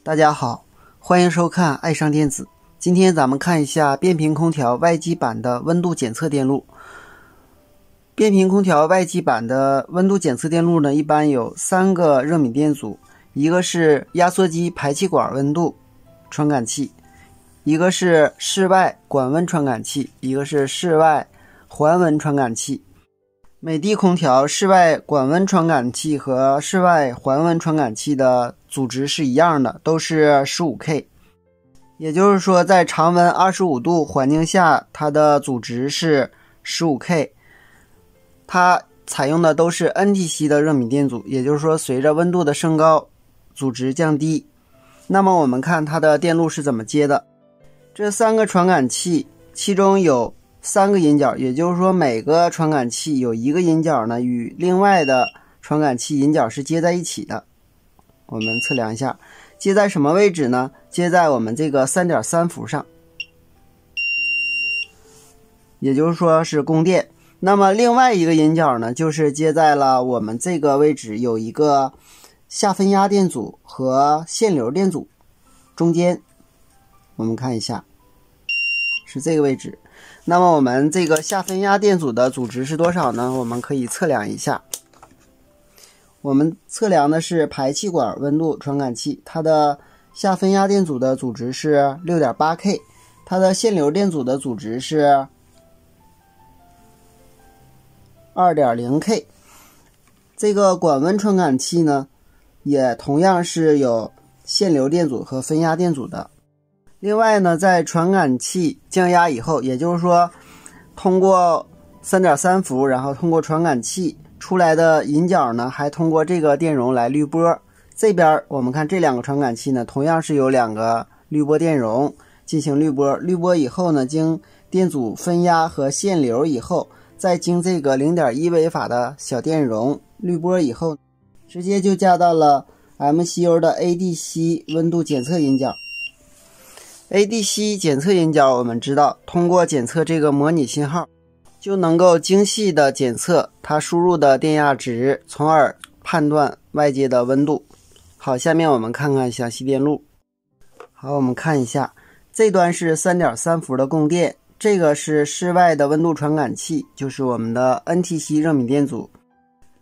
大家好，欢迎收看爱上电子。今天咱们看一下变频空调外机板的温度检测电路。变频空调外机板的温度检测电路呢，一般有3个热敏电阻，一个是压缩机排气管温度传感器，一个是室外管温传感器，一个是室外环温传感器。美的空调室外管温传感器和室外环温传感器的阻值是一样的，都是 15K。 也就是说在常温25度环境下，它的阻值是 15K。 它采用的都是 NTC 的热敏电阻，也就是说随着温度的升高，阻值降低。那么我们看它的电路是怎么接的。这3个传感器其中有3个引脚，也就是说每个传感器有一个引脚呢与另外的传感器引脚是接在一起的。我们测量一下，接在什么位置呢？接在我们这个 3.3 伏上，也就是说是供电。那么另外一个引脚呢，就是接在了我们这个位置，有一个下分压电阻和限流电阻中间。我们看一下，是这个位置。那么我们这个下分压电阻的阻值是多少呢？我们可以测量一下。我们测量的是排气管温度传感器，它的下分压电阻的阻值是 6.8K， 它的限流电阻的阻值是 2.0K。 这个管温传感器呢，也同样是有限流电阻和分压电阻的。另外呢，在传感器降压以后，也就是说通过 3.3 伏，然后通过传感器出来的引脚呢，还通过这个电容来滤波。这边我们看这2个传感器呢，同样是有2个滤波电容进行滤波。滤波以后呢，经电阻分压和限流以后，再经这个 0.1 微法的小电容滤波以后，直接就加到了 MCU 的 ADC 温度检测引脚。ADC 检测引脚，我们知道通过检测这个模拟信号，就能够精细的检测它输入的电压值，从而判断外界的温度。好，下面我们看看详细电路。好，我们看一下，这端是 3.3 伏的供电，这个是室外的温度传感器，就是我们的 NTC 热敏电阻。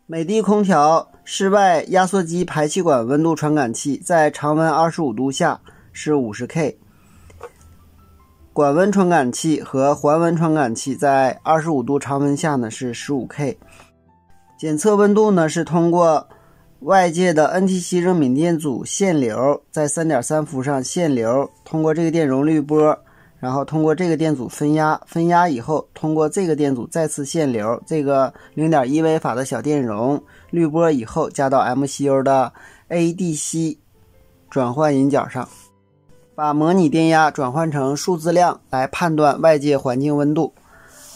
美的空调室外压缩机排气管温度传感器在常温25度下是 50K， 管温传感器和环温传感器在25度常温下呢是 15K。 检测温度呢是通过外界的 NTC 热敏电阻限流，在 3.3 伏上限流，通过这个电容滤波，然后通过这个电阻分压，分压以后通过这个电阻再次限流，这个 0.1 微法的小电容滤波以后加到 MCU 的 ADC 转换引脚上，把模拟电压转换成数字量来判断外界环境温度。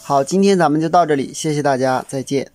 好，今天咱们就到这里，谢谢大家，再见。